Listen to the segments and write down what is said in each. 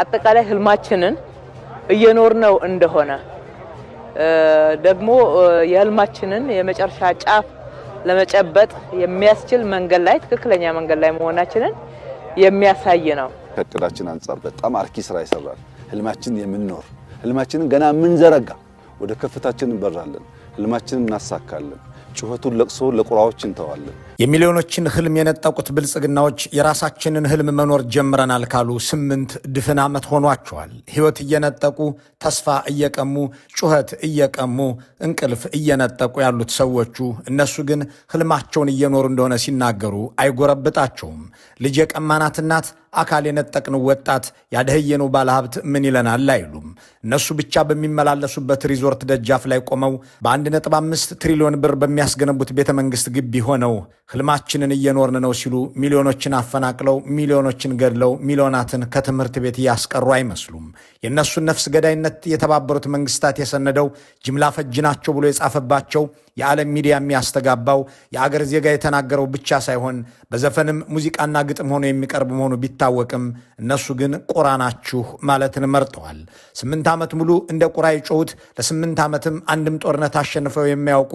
አጠቃላይ ህልማችንን እየኖርነው እንደሆነ ደግሞ የህልማችንን የመጨረሻ ጫፍ ለመጨበጥ የሚያስችል መንገድ ላይ ትክክለኛ መንገድ ላይ መሆናችንን የሚያሳይ ነው። ከእቅዳችን አንፃር በጣም አርኪ ስራ ይሰራል። ህልማችንን የምንኖር ህልማችንን ገና ምንዘረጋ ወደ ከፍታችን እንበራለን። ህልማችንን እናሳካለን። ጩኸቱን ለቅሶ ለቁራዎች እንተዋለን። የሚሊዮኖችን ህልም የነጠቁት ብልጽግናዎች የራሳችንን ህልም መኖር ጀምረናል ካሉ 8 ድፍን ዓመት ሆኗቸዋል። ህይወት እየነጠቁ ተስፋ እየቀሙ ጩኸት እየቀሙ እንቅልፍ እየነጠቁ ያሉት ሰዎቹ እነሱ ግን ህልማቸውን እየኖሩ እንደሆነ ሲናገሩ አይጎረብጣቸውም። ልጅ የቀማናት እናት አካል የነጠቅነው ወጣት ያደህየነው ባለሀብት ምን ይለናል አይሉም። እነሱ ብቻ በሚመላለሱበት ሪዞርት ደጃፍ ላይ ቆመው በ1.5 ትሪሊዮን ብር በሚያስገነቡት ቤተ መንግስት ግቢ ሆነው ህልማችንን እየኖርን ነው ሲሉ ሚሊዮኖችን አፈናቅለው ሚሊዮኖችን ገድለው ሚሊዮናትን ከትምህርት ቤት ያስቀሩ አይመስሉም። የነሱን ነፍስ ገዳይነት የተባበሩት መንግስታት የሰነደው ጅምላ ፈጅ ናቸው ብሎ የጻፈባቸው የዓለም ሚዲያ የሚያስተጋባው የአገር ዜጋ የተናገረው ብቻ ሳይሆን በዘፈንም ሙዚቃና ግጥም ሆኖ የሚቀርብ መሆኑ ቢታወቅም እነሱ ግን ቁራ ናችሁ ማለትን መርጠዋል። 8 ዓመት ሙሉ እንደ ቁራ የጮሁት ለ8 ዓመትም አንድም ጦርነት አሸንፈው የሚያውቁ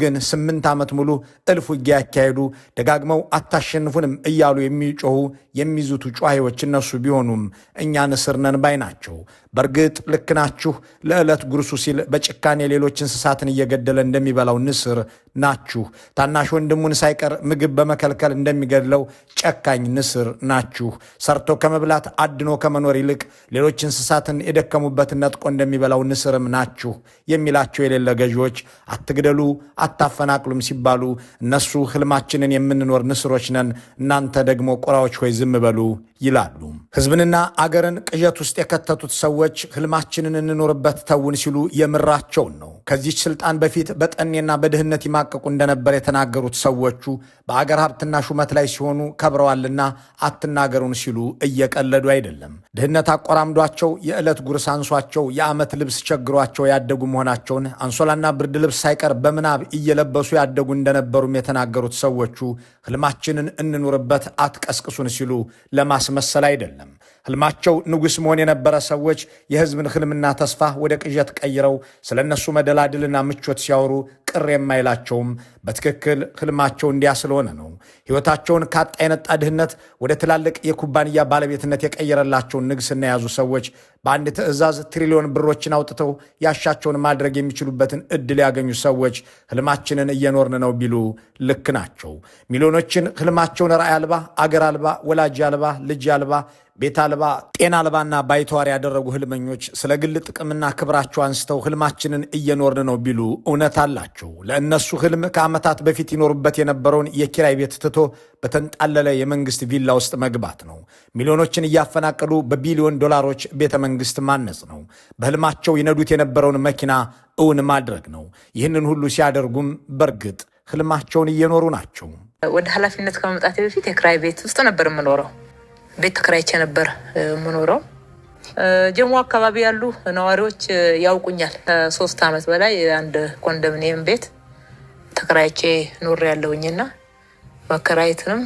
ግን 8 ዓመት ሙሉ እልፍ ውጊያ ያካሄዱ ደጋግመው አታሸንፉንም እያሉ የሚጮሁ የሚዙቱ ጮሃዮች እነሱ ቢሆኑም እኛ ንስር ነን ባይ ናቸው። በእርግጥ ልክ ናችሁ። ለዕለት ጉርሱ ሲል በጭካኔ ሌሎች እንስሳትን እየገደለ እንደሚበላው ንስር ናችሁ። ታናሽ ወንድሙን ሳይቀር ምግብ በመከልከል እንደሚገድለው ጨካኝ ንስር ናችሁ። ሰርቶ ከመብላት አድኖ ከመኖር ይልቅ ሌሎች እንስሳትን የደከሙበትን ነጥቆ እንደሚበላው ንስርም ናችሁ የሚላቸው የሌለ ገዢዎች አትግደሉ፣ አታፈናቅሉም ሲባሉ እነሱ ህልማችንን የምንኖር ንስሮች ነን፣ እናንተ ደግሞ ቁራዎች ሆይ ዝም በሉ ይላሉ። ህዝብንና አገርን ቅዠት ውስጥ የከተቱት ሰዎች ህልማችንን እንኖርበት ተውን ሲሉ የምራቸውን ነው። ከዚች ስልጣን በፊት በጠኔና በድህነት ይማቀቁ እንደነበር የተናገሩት ሰዎቹ በአገር ሀብትና ሹመት ላይ ሲሆኑ ከብረዋልና አትናገሩን ሲሉ እየቀለዱ አይደለም። ድህነት አቆራምዷቸው የዕለት ጉርስ አንሷቸው የዓመት ልብስ ቸግሯቸው ያደጉ መሆናቸውን አንሶላና ብርድ ልብስ ሳይቀር በምናብ እየለበሱ ያደጉ እንደነበሩም የተናገሩት ሰዎቹ ህልማችንን እንኑርበት አትቀስቅሱን ሲሉ ለማስመሰል አይደለም። ህልማቸው ንጉሥ መሆን የነበረ ሰዎች የህዝብን ህልምና ተስፋ ወደ ቅዠት ቀይረው ስለነሱ መደላድልና ምቾት ሲያወሩ ቅር የማይላቸውም በትክክል ህልማቸው እንዲያ ስለሆነ ነው። ህይወታቸውን ካጣ የነጣ ድህነት ወደ ትላልቅ የኩባንያ ባለቤትነት የቀየረላቸውን ንግስና የያዙ ሰዎች በአንድ ትዕዛዝ ትሪሊዮን ብሮችን አውጥተው ያሻቸውን ማድረግ የሚችሉበትን እድል ያገኙ ሰዎች ህልማችንን እየኖርን ነው ቢሉ ልክ ናቸው። ሚሊዮኖችን ህልማቸውን ራዕይ አልባ፣ አገር አልባ፣ ወላጅ አልባ፣ ልጅ አልባ፣ ቤት አልባ፣ ጤና አልባና ባይተዋር ያደረጉ ህልመኞች ስለ ግል ጥቅምና ክብራቸው አንስተው ህልማችንን እየኖርን ነው ቢሉ እውነት አላቸው። ለእነሱ ህልም ከዓመታት በፊት ይኖሩበት የነበረውን የኪራይ ቤት ትቶ በተንጣለለ የመንግስት ቪላ ውስጥ መግባት ነው። ሚሊዮኖችን እያፈናቀሉ በቢሊዮን ዶላሮች ቤተ መንግስት ማነጽ ነው። በህልማቸው ይነዱት የነበረውን መኪና እውን ማድረግ ነው። ይህንን ሁሉ ሲያደርጉም በእርግጥ ህልማቸውን እየኖሩ ናቸው። ወደ ኃላፊነት ከመምጣቴ በፊት የኪራይ ቤት ውስጥ ነበር የምኖረው። ቤት ተከራይቼ ነበር የምኖረው። ጀሞ አካባቢ ያሉ ነዋሪዎች ያውቁኛል። 3 ዓመት በላይ አንድ ኮንዶሚኒየም ቤት ተከራይቼ ኖር ያለውኝና መከራየትንም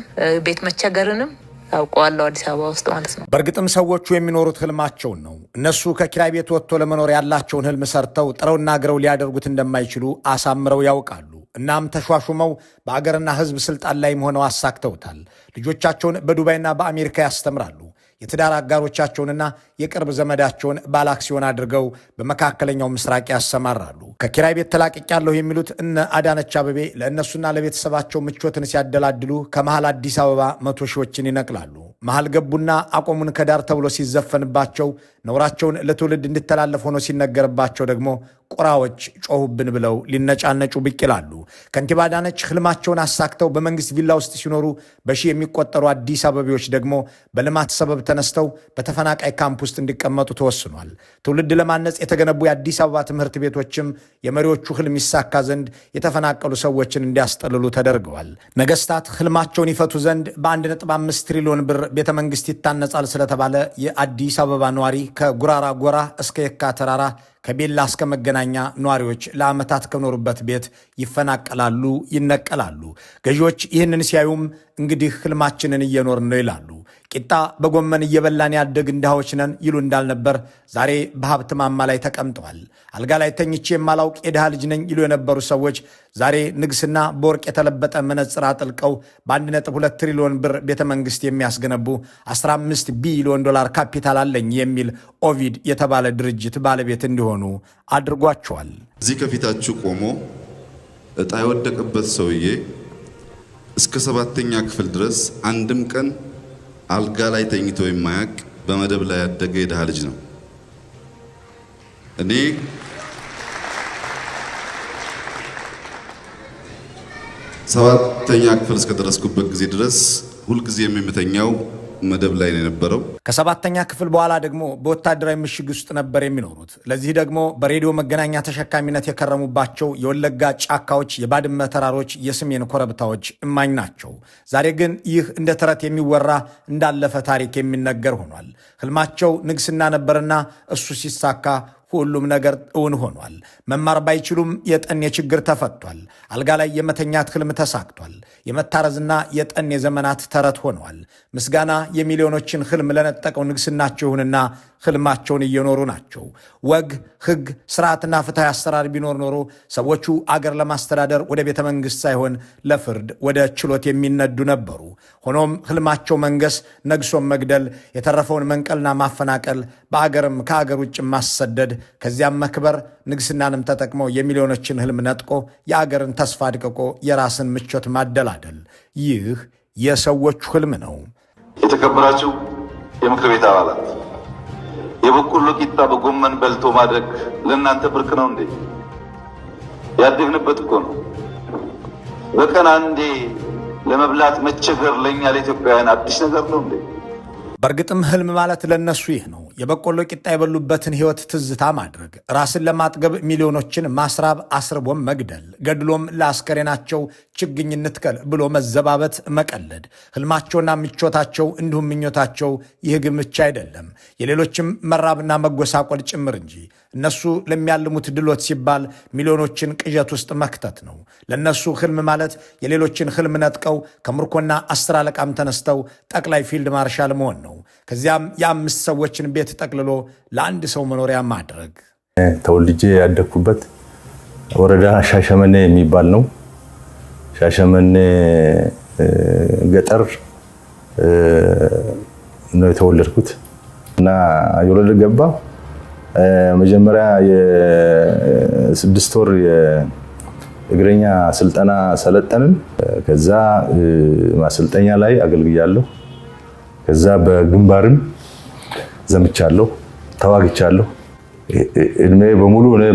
ቤት መቸገርንም አውቀዋለሁ አዲስ አበባ ውስጥ ማለት ነው። በእርግጥም ሰዎቹ የሚኖሩት ህልማቸውን ነው። እነሱ ከኪራይ ቤት ወጥቶ ለመኖር ያላቸውን ህልም ሰርተው ጥረውና ግረው ሊያደርጉት እንደማይችሉ አሳምረው ያውቃሉ። እናም ተሿሹመው በአገርና ህዝብ ስልጣን ላይ ሆነው አሳክተውታል። ልጆቻቸውን በዱባይና በአሜሪካ ያስተምራሉ። የትዳር አጋሮቻቸውንና የቅርብ ዘመዳቸውን ባለአክሲዮን አድርገው በመካከለኛው ምስራቅ ያሰማራሉ። ከኪራይ ቤት ተላቅቄያለሁ የሚሉት እነ አዳነች አቤቤ ለእነሱና ለቤተሰባቸው ምቾትን ሲያደላድሉ ከመሃል አዲስ አበባ 100 ሺዎችን ይነቅላሉ። መሃል ገቡና አቆሙን ከዳር ተብሎ ሲዘፈንባቸው ነውራቸውን ለትውልድ እንዲተላለፍ ሆኖ ሲነገርባቸው ደግሞ ቁራዎች ጮሁብን ብለው ሊነጫነጩ ብቅ ይላሉ። ከንቲባ አዳነች ህልማቸውን አሳክተው በመንግስት ቪላ ውስጥ ሲኖሩ በሺህ የሚቆጠሩ አዲስ አበቤዎች ደግሞ በልማት ሰበብ ተነስተው በተፈናቃይ ካምፕ ውስጥ እንዲቀመጡ ተወስኗል። ትውልድ ለማነጽ የተገነቡ የአዲስ አበባ ትምህርት ቤቶችም የመሪዎቹ ህልም ይሳካ ዘንድ የተፈናቀሉ ሰዎችን እንዲያስጠልሉ ተደርገዋል። ነገስታት ህልማቸውን ይፈቱ ዘንድ በ1.5 ትሪሊዮን ብር ቤተ መንግስት ይታነጻል ስለተባለ የአዲስ አበባ ነዋሪ ከጉራራ ጎራ እስከ የካ ተራራ ከቤላ እስከ መገናኛ ነዋሪዎች ለዓመታት ከኖሩበት ቤት ይፈናቀላሉ፣ ይነቀላሉ። ገዢዎች ይህንን ሲያዩም እንግዲህ ህልማችንን እየኖርን ነው ይላሉ። ቂጣ በጎመን እየበላን ያደግን ድሃዎች ነን ይሉ እንዳልነበር ዛሬ በሀብት ማማ ላይ ተቀምጠዋል። አልጋ ላይ ተኝቼ የማላውቅ የድሃ ልጅ ነኝ ይሉ የነበሩ ሰዎች ዛሬ ንግስና በወርቅ የተለበጠ መነጽር አጥልቀው በ1.2 ትሪሊዮን ብር ቤተ መንግስት የሚያስገነቡ 15 ቢሊዮን ዶላር ካፒታል አለኝ የሚል ኦቪድ የተባለ ድርጅት ባለቤት እንዲሆኑ አድርጓቸዋል። እዚህ ከፊታችሁ ቆሞ እጣ የወደቀበት ሰውዬ እስከ 7ኛ ክፍል ድረስ አንድም ቀን አልጋ ላይ ተኝቶ የማያውቅ በመደብ ላይ ያደገ የድሃ ልጅ ነው። እኔ ሰባተኛ ክፍል እስከደረስኩበት ጊዜ ድረስ ሁልጊዜ የምተኛው መደብ ላይ ነው የነበረው። ከ7ኛ ክፍል በኋላ ደግሞ በወታደራዊ ምሽግ ውስጥ ነበር የሚኖሩት። ለዚህ ደግሞ በሬዲዮ መገናኛ ተሸካሚነት የከረሙባቸው የወለጋ ጫካዎች፣ የባድመ ተራሮች፣ የሰሜን ኮረብታዎች እማኝ ናቸው። ዛሬ ግን ይህ እንደ ተረት የሚወራ እንዳለፈ ታሪክ የሚነገር ሆኗል። ህልማቸው ንግስና ነበርና እሱ ሲሳካ ሁሉም ነገር እውን ሆኗል። መማር ባይችሉም የጠኔ ችግር ተፈቷል። አልጋ ላይ የመተኛት ህልም ተሳክቷል። የመታረዝና የጠኔ ዘመናት ተረት ሆነዋል። ምስጋና የሚሊዮኖችን ህልም ለነጠቀው ንግስናቸው ይሁንና ህልማቸውን እየኖሩ ናቸው። ወግ፣ ህግ፣ ስርዓትና ፍትሐዊ አሰራር ቢኖር ኖሮ ሰዎቹ አገር ለማስተዳደር ወደ ቤተ መንግስት ሳይሆን ለፍርድ ወደ ችሎት የሚነዱ ነበሩ። ሆኖም ህልማቸው መንገስ፣ ነግሶም መግደል፣ የተረፈውን መንቀልና ማፈናቀል፣ በአገርም ከአገር ውጭ ማሰደድ፣ ከዚያም መክበር፣ ንግስናንም ተጠቅሞ የሚሊዮኖችን ህልም ነጥቆ የአገርን ተስፋ አድቅቆ የራስን ምቾት ማደላደል፣ ይህ የሰዎቹ ህልም ነው። የተከበራችሁ የምክር ቤት አባላት፣ የበቆሎ ቂጣ በጎመን በልቶ ማድረግ ለእናንተ ብርቅ ነው እንዴ? ያደግንበት እኮ ነው። በቀን አንዴ ለመብላት መቸገር ለኛ ለኢትዮጵያውያን አዲስ ነገር ነው እንዴ? በእርግጥም ህልም ማለት ለነሱ ይህ ነው። የበቆሎ ቂጣ የበሉበትን ህይወት ትዝታ ማድረግ፣ ራስን ለማጥገብ ሚሊዮኖችን ማስራብ፣ አስርቦም መግደል፣ ገድሎም ለአስከሬናቸው ችግኝ እንትከል ብሎ መዘባበት፣ መቀለድ። ህልማቸውና ምቾታቸው እንዲሁም ምኞታቸው ይህ ግን ብቻ አይደለም፣ የሌሎችም መራብና መጎሳቆል ጭምር እንጂ። እነሱ ለሚያልሙት ድሎት ሲባል ሚሊዮኖችን ቅዠት ውስጥ መክተት ነው። ለነሱ ህልም ማለት የሌሎችን ህልም ነጥቀው ከምርኮና 10 አለቃም ተነስተው ጠቅላይ ፊልድ ማርሻል መሆን ነው። ከዚያም የ5 ሰዎችን ቤት ጠቅልሎ ለአንድ ሰው መኖሪያ ማድረግ። ተወልጄ ያደግኩበት ወረዳ ሻሸመኔ የሚባል ነው። ሻሸመኔ ገጠር ነው የተወለድኩት እና የወረዳ ገባ መጀመሪያ የ6 ወር የእግረኛ ስልጠና ሰለጠንን። ከዛ ማሰልጠኛ ላይ አገልግያለሁ። ከዛ በግንባርም ዘምቻለሁ፣ ተዋግቻለሁ። እድሜ በሙሉ እኔ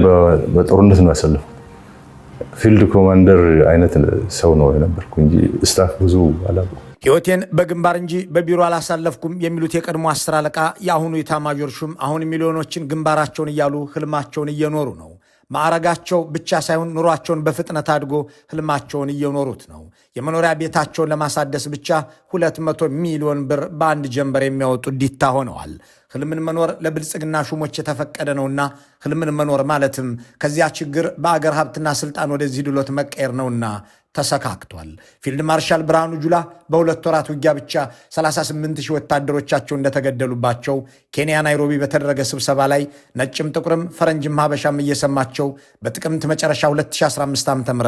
በጦርነት ነው ያሳለፍኩት። ፊልድ ኮማንደር አይነት ሰው ነው የነበርኩ እንጂ ስታፍ ብዙ አላውቅም። ሕይወቴን በግንባር እንጂ በቢሮ አላሳለፍኩም የሚሉት የቀድሞ 10 አለቃ የአሁኑ ኢታማዦር ሹም አሁን ሚሊዮኖችን ግንባራቸውን እያሉ ህልማቸውን እየኖሩ ነው። ማዕረጋቸው ብቻ ሳይሆን ኑሯቸውን በፍጥነት አድጎ ህልማቸውን እየኖሩት ነው። የመኖሪያ ቤታቸውን ለማሳደስ ብቻ 200 ሚሊዮን ብር በአንድ ጀንበር የሚያወጡ ዲታ ሆነዋል። ህልምን መኖር ለብልጽግና ሹሞች የተፈቀደ ነውና ህልምን መኖር ማለትም ከዚያ ችግር በአገር ሀብትና ስልጣን ወደዚህ ድሎት መቀየር ነውና ተሰካክቷል። ፊልድ ማርሻል ብርሃኑ ጁላ በ2 ወራት ውጊያ ብቻ 38,000 ወታደሮቻቸው እንደተገደሉባቸው ኬንያ ናይሮቢ በተደረገ ስብሰባ ላይ ነጭም ጥቁርም ፈረንጅም ሀበሻም እየሰማቸው በጥቅምት መጨረሻ 2015 ዓ.ም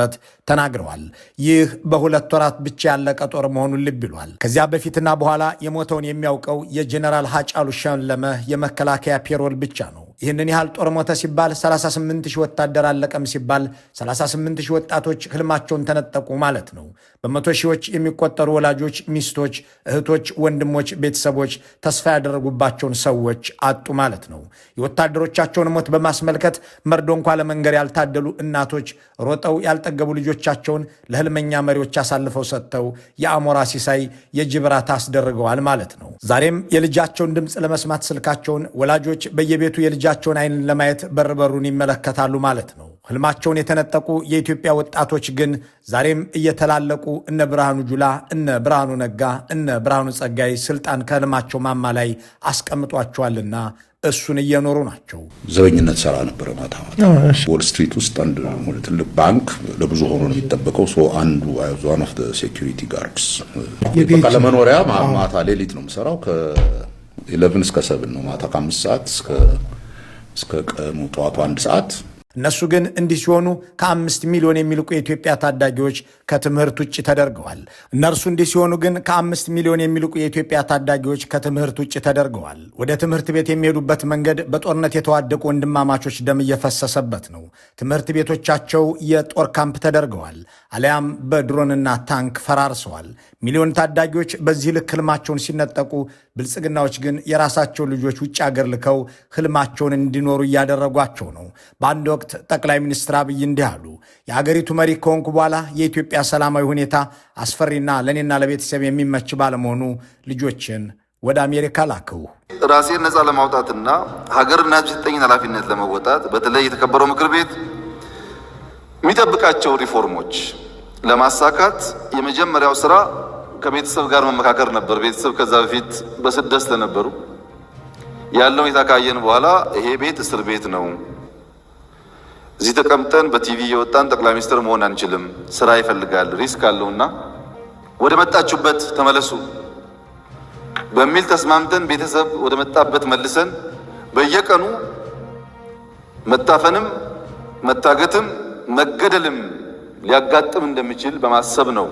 ተናግረዋል። ይህ በ2 ወራት ብቻ ያለቀ ጦር መሆኑን ልብ ይሏል። ከዚያ በፊትና በኋላ የሞተውን የሚያውቀው የጀነራል ሀጫሉ ሸለመ የመከላከያ ፔሮል ብቻ ነው። ይህንን ያህል ጦር ሞተ ሲባል 38,000 ወታደር አለቀም ሲባል 38,000 ወጣቶች ህልማቸውን ተነጠቁ ማለት ነው። በመቶ ሺዎች የሚቆጠሩ ወላጆች፣ ሚስቶች፣ እህቶች፣ ወንድሞች፣ ቤተሰቦች ተስፋ ያደረጉባቸውን ሰዎች አጡ ማለት ነው። የወታደሮቻቸውን ሞት በማስመልከት መርዶ እንኳ ለመንገር ያልታደሉ እናቶች ሮጠው ያልጠገቡ ልጆቻቸውን ለህልመኛ መሪዎች አሳልፈው ሰጥተው የአሞራ ሲሳይ የጅብ ራት አስደርገዋል ማለት ነው። ዛሬም የልጃቸውን ድምፅ ለመስማት ስልካቸውን ወላጆች በየቤቱ የልጃቸውን አይን ለማየት በርበሩን ይመለከታሉ ማለት ነው። ህልማቸውን የተነጠቁ የኢትዮጵያ ወጣቶች ግን ዛሬም እየተላለቁ እነ ብርሃኑ ጁላ፣ እነ ብርሃኑ ነጋ፣ እነ ብርሃኑ ጸጋይ ስልጣን ከህልማቸው ማማ ላይ አስቀምጧቸዋልና እሱን እየኖሩ ናቸው። ዘበኝነት ሰራ ነበር ማታ ዎል ስትሪት ውስጥ አንድ ትልቅ ባንክ ለብዙ ሆኖ ነው የሚጠበቀው። አንዱ ዋን ኦፍ ዘ ሴኩሪቲ ጋርድስ በቃ ለመኖሪያ ማታ ሌሊት ነው የምሰራው። ከ11 እስከ 7 ነው ማታ ከ5 ሰዓት እስከ ቀኑ ጠዋቱ 1 ሰዓት። እነሱ ግን እንዲህ ሲሆኑ ከ5 ሚሊዮን የሚልቁ የኢትዮጵያ ታዳጊዎች ከትምህርት ውጭ ተደርገዋል። እነርሱ እንዲህ ሲሆኑ ግን ከ5 ሚሊዮን የሚልቁ የኢትዮጵያ ታዳጊዎች ከትምህርት ውጭ ተደርገዋል። ወደ ትምህርት ቤት የሚሄዱበት መንገድ በጦርነት የተዋደቁ ወንድማማቾች ደም እየፈሰሰበት ነው። ትምህርት ቤቶቻቸው የጦር ካምፕ ተደርገዋል፣ አሊያም በድሮንና ታንክ ፈራርሰዋል። ሚሊዮን ታዳጊዎች በዚህ ልክ ህልማቸውን ሲነጠቁ፣ ብልጽግናዎች ግን የራሳቸው ልጆች ውጭ አገር ልከው ህልማቸውን እንዲኖሩ እያደረጓቸው ነው። በአንድ ወቅት ጠቅላይ ሚኒስትር አብይ እንዲህ አሉ። የሀገሪቱ መሪ ከሆንኩ በኋላ የኢትዮጵያ ሰላማዊ ሁኔታ አስፈሪና ለእኔና ለቤተሰብ የሚመች ባለመሆኑ ልጆችን ወደ አሜሪካ ላክው። ራሴን ነፃ ለማውጣትና ሀገርና ህዝብ የሰጠኝን ኃላፊነት ለመወጣት በተለይ የተከበረው ምክር ቤት የሚጠብቃቸው ሪፎርሞች ለማሳካት የመጀመሪያው ስራ ከቤተሰብ ጋር መመካከር ነበር። ቤተሰብ ከዛ በፊት በስደት ስለነበሩ ያለው ሁኔታ ካየን በኋላ ይሄ ቤት እስር ቤት ነው፣ እዚህ ተቀምጠን በቲቪ የወጣን ጠቅላይ ሚኒስትር መሆን አንችልም፣ ስራ ይፈልጋል፣ ሪስክ አለውና ወደ መጣችሁበት ተመለሱ በሚል ተስማምተን ቤተሰብ ወደ መጣበት መልሰን በየቀኑ መታፈንም መታገትም መገደልም ሊያጋጥም እንደሚችል በማሰብ ነው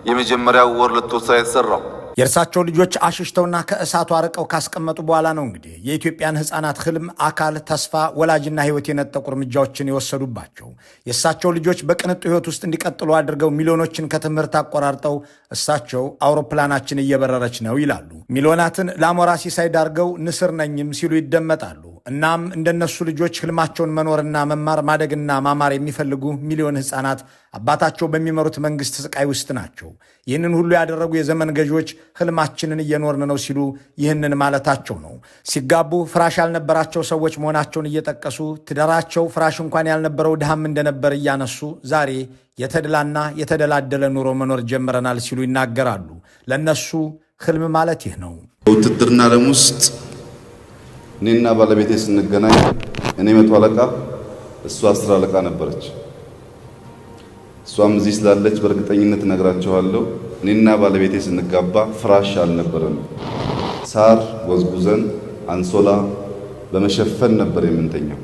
የመጀመሪያው ወር ለተወሰነ ስራ የተሰራው። የእርሳቸው ልጆች አሽሽተውና ከእሳቱ አርቀው ካስቀመጡ በኋላ ነው እንግዲህ የኢትዮጵያን ሕፃናት ህልም፣ አካል፣ ተስፋ፣ ወላጅና ህይወት የነጠቁ እርምጃዎችን የወሰዱባቸው። የእሳቸው ልጆች በቅንጡ ህይወት ውስጥ እንዲቀጥሉ አድርገው ሚሊዮኖችን ከትምህርት አቆራርጠው እሳቸው አውሮፕላናችን እየበረረች ነው ይላሉ። ሚሊዮናትን ለአሞራ ሲሳይ ዳርገው ንስር ነኝም ሲሉ ይደመጣሉ። እናም እንደነሱ ልጆች ህልማቸውን መኖርና መማር ማደግና ማማር የሚፈልጉ ሚሊዮን ሕፃናት አባታቸው በሚመሩት መንግስት ስቃይ ውስጥ ናቸው። ይህንን ሁሉ ያደረጉ የዘመን ገዢዎች ህልማችንን እየኖርን ነው ሲሉ ይህንን ማለታቸው ነው። ሲጋቡ ፍራሽ ያልነበራቸው ሰዎች መሆናቸውን እየጠቀሱ ትዳራቸው ፍራሽ እንኳን ያልነበረው ድሃም እንደነበር እያነሱ ዛሬ የተድላና የተደላደለ ኑሮ መኖር ጀምረናል ሲሉ ይናገራሉ። ለነሱ ህልም ማለት ይህ ነው። በውትድርና ዓለም ውስጥ እኔና ባለቤቴ ስንገናኝ እኔ 100 አለቃ እሷ 10 አለቃ ነበረች። እሷም እዚህ ስላለች በእርግጠኝነት እነግራቸዋለሁ። እኔና ባለቤቴ ስንጋባ ፍራሽ አልነበረም። ሳር ወዝጉዘን አንሶላ በመሸፈን ነበር የምንተኛው።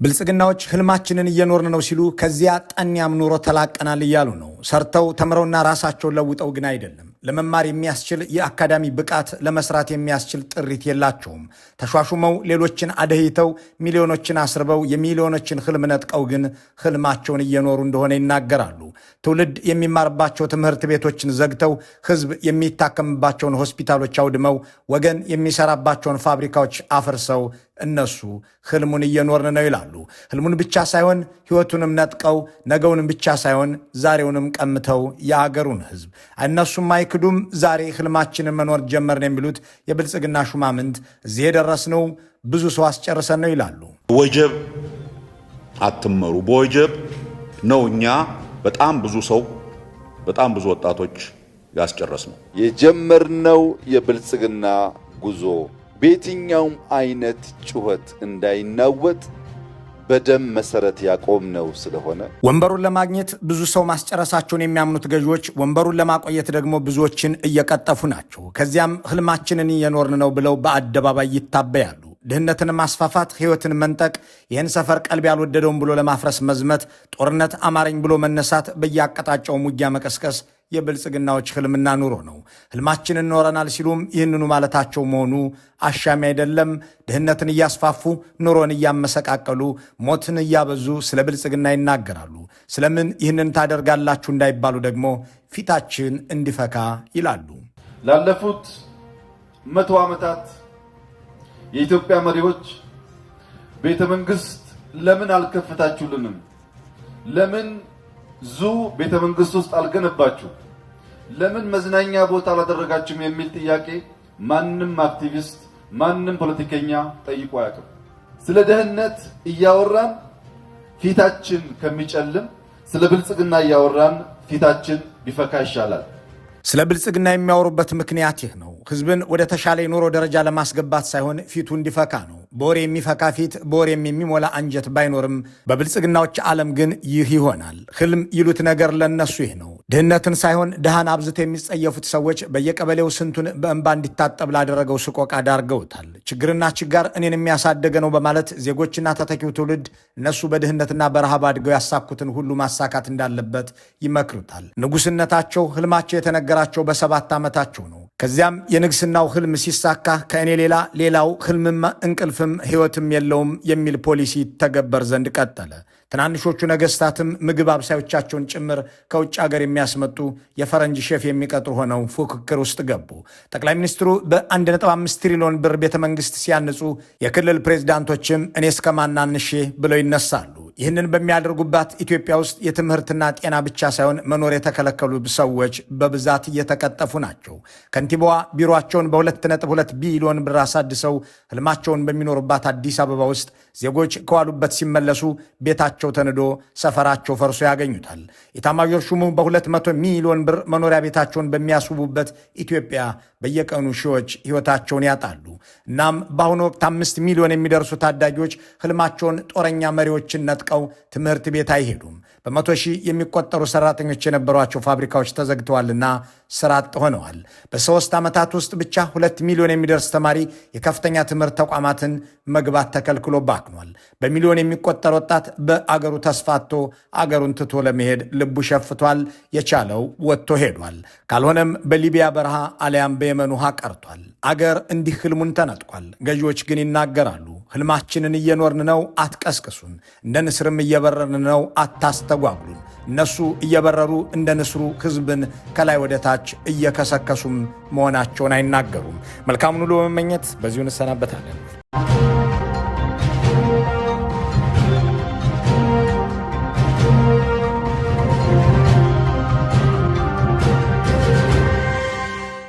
ብልጽግናዎች ህልማችንን እየኖርን ነው ሲሉ ከዚያ ጠንያም ኑሮ ተላቀናል እያሉ ነው። ሰርተው ተምረውና ራሳቸውን ለውጠው ግን አይደለም። ለመማር የሚያስችል የአካዳሚ ብቃት፣ ለመስራት የሚያስችል ጥሪት የላቸውም። ተሿሹመው ሌሎችን አደህይተው ሚሊዮኖችን አስርበው የሚሊዮኖችን ህልም ነጥቀው ግን ህልማቸውን እየኖሩ እንደሆነ ይናገራሉ። ትውልድ የሚማርባቸው ትምህርት ቤቶችን ዘግተው ህዝብ የሚታከምባቸውን ሆስፒታሎች አውድመው ወገን የሚሰራባቸውን ፋብሪካዎች አፍርሰው እነሱ ህልሙን እየኖርን ነው ይላሉ። ህልሙን ብቻ ሳይሆን ህይወቱንም ነጥቀው ነገውንም ብቻ ሳይሆን ዛሬውንም ቀምተው የአገሩን ህዝብ እነሱም አይክዱም። ዛሬ ህልማችንን መኖር ጀመርን የሚሉት የብልጽግና ሹማምንት እዚህ የደረስነው ብዙ ሰው አስጨርሰን ነው ይላሉ። ወጀብ አትመሩ፣ በወጀብ ነው እኛ በጣም ብዙ ሰው በጣም ብዙ ወጣቶች ያስጨረስነው። የጀመርነው የብልጽግና ጉዞ በየትኛውም አይነት ጩኸት እንዳይናወጥ በደም መሰረት ያቆምነው ስለሆነ ወንበሩን ለማግኘት ብዙ ሰው ማስጨረሳቸውን የሚያምኑት ገዢዎች ወንበሩን ለማቆየት ደግሞ ብዙዎችን እየቀጠፉ ናቸው። ከዚያም ህልማችንን እየኖርን ነው ብለው በአደባባይ ይታበያሉ። ድህነትን ማስፋፋት፣ ህይወትን መንጠቅ፣ ይህን ሰፈር ቀልብ ያልወደደውን ብሎ ለማፍረስ መዝመት፣ ጦርነት አማረኝ ብሎ መነሳት፣ በየአቅጣጫውም ውጊያ መቀስቀስ የብልጽግናዎች ህልምና ኑሮ ነው። ህልማችንን ኖረናል ሲሉም ይህንኑ ማለታቸው መሆኑ አሻሚ አይደለም። ድህነትን እያስፋፉ ኑሮን እያመሰቃቀሉ ሞትን እያበዙ ስለ ብልጽግና ይናገራሉ። ስለምን ይህንን ታደርጋላችሁ እንዳይባሉ ደግሞ ፊታችን እንዲፈካ ይላሉ። ላለፉት 100 ዓመታት የኢትዮጵያ መሪዎች ቤተ መንግስት ለምን አልከፈታችሁልንም? ለምን ቤተ መንግስት ውስጥ አልገነባችሁ? ለምን መዝናኛ ቦታ አላደረጋችሁም? የሚል ጥያቄ ማንም አክቲቪስት ማንም ፖለቲከኛ ጠይቆ አያውቅም። ስለ ደህንነት እያወራን ፊታችን ከሚጨልም ስለ ብልጽግና እያወራን ፊታችን ቢፈካ ይሻላል። ስለ ብልጽግና የሚያወሩበት ምክንያት ይህ ነው። ህዝብን ወደ ተሻለ የኑሮ ደረጃ ለማስገባት ሳይሆን ፊቱ እንዲፈካ ነው። በወሬ የሚፈካ ፊት በወሬም የሚሞላ አንጀት ባይኖርም በብልጽግናዎች ዓለም ግን ይህ ይሆናል። ህልም ይሉት ነገር ለነሱ ይህ ነው። ድህነትን ሳይሆን ድሃን አብዝተው የሚጸየፉት ሰዎች በየቀበሌው ስንቱን በእንባ እንዲታጠብ ላደረገው ስቆቃ ዳርገውታል። ችግርና ችጋር እኔን የሚያሳደገ ነው በማለት ዜጎችና ተተኪው ትውልድ እነሱ በድህነትና በረሃብ አድገው ያሳኩትን ሁሉ ማሳካት እንዳለበት ይመክሩታል። ንጉስነታቸው ህልማቸው የተነገራቸው በ7 ዓመታቸው ነው። ከዚያም የንግስናው ህልም ሲሳካ ከእኔ ሌላ ሌላው ህልምም እንቅልፍም ህይወትም የለውም የሚል ፖሊሲ ተገበር ዘንድ ቀጠለ። ትናንሾቹ ነገስታትም ምግብ አብሳዮቻቸውን ጭምር ከውጭ ሀገር የሚያስመጡ የፈረንጅ ሼፍ የሚቀጥሩ ሆነው ፉክክር ውስጥ ገቡ። ጠቅላይ ሚኒስትሩ በ1.5 ትሪሊዮን ብር ቤተመንግስት ሲያንጹ የክልል ፕሬዝዳንቶችም እኔ እስከማናንሼ ብለው ይነሳሉ። ይህንን በሚያደርጉባት ኢትዮጵያ ውስጥ የትምህርትና ጤና ብቻ ሳይሆን መኖር የተከለከሉ ሰዎች በብዛት እየተቀጠፉ ናቸው። ከንቲባዋ ቢሮአቸውን በ2.2 ቢሊዮን ብር አሳድሰው ህልማቸውን በሚኖሩባት አዲስ አበባ ውስጥ ዜጎች ከዋሉበት ሲመለሱ ቤታቸው ተንዶ ሰፈራቸው ፈርሶ ያገኙታል። ኢታማዦር ሹሙ በ200 ሚሊዮን ብር መኖሪያ ቤታቸውን በሚያስውቡበት ኢትዮጵያ በየቀኑ ሺዎች ህይወታቸውን ያጣሉ። እናም በአሁኑ ወቅት 5 ሚሊዮን የሚደርሱ ታዳጊዎች ህልማቸውን ጦረኛ መሪዎችን ነጥቀው ትምህርት ቤት አይሄዱም። በመቶ ሺህ የሚቆጠሩ ሰራተኞች የነበሯቸው ፋብሪካዎች ተዘግተዋልና ስራ አጥ ሆነዋል። በ3 ዓመታት ውስጥ ብቻ 2 ሚሊዮን የሚደርስ ተማሪ የከፍተኛ ትምህርት ተቋማትን መግባት ተከልክሎ ባክኗል። በሚሊዮን የሚቆጠር ወጣት በአገሩ ተስፋቶ አገሩን ትቶ ለመሄድ ልቡ ሸፍቷል። የቻለው ወጥቶ ሄዷል። ካልሆነም በሊቢያ በረሃ አሊያም በየመን ውሃ ቀርቷል። አገር እንዲህ ህልሙን ተነጥቋል። ገዢዎች ግን ይናገራሉ። ህልማችንን እየኖርን ነው፣ አትቀስቅሱን። እንደ ንስርም እየበረርን ነው፣ አታስተጓጉሉን። እነሱ እየበረሩ እንደ ንስሩ ህዝብን ከላይ ወደ ታች እየከሰከሱም መሆናቸውን አይናገሩም። መልካሙን ሁሉ በመመኘት በዚሁ እንሰናበታለን።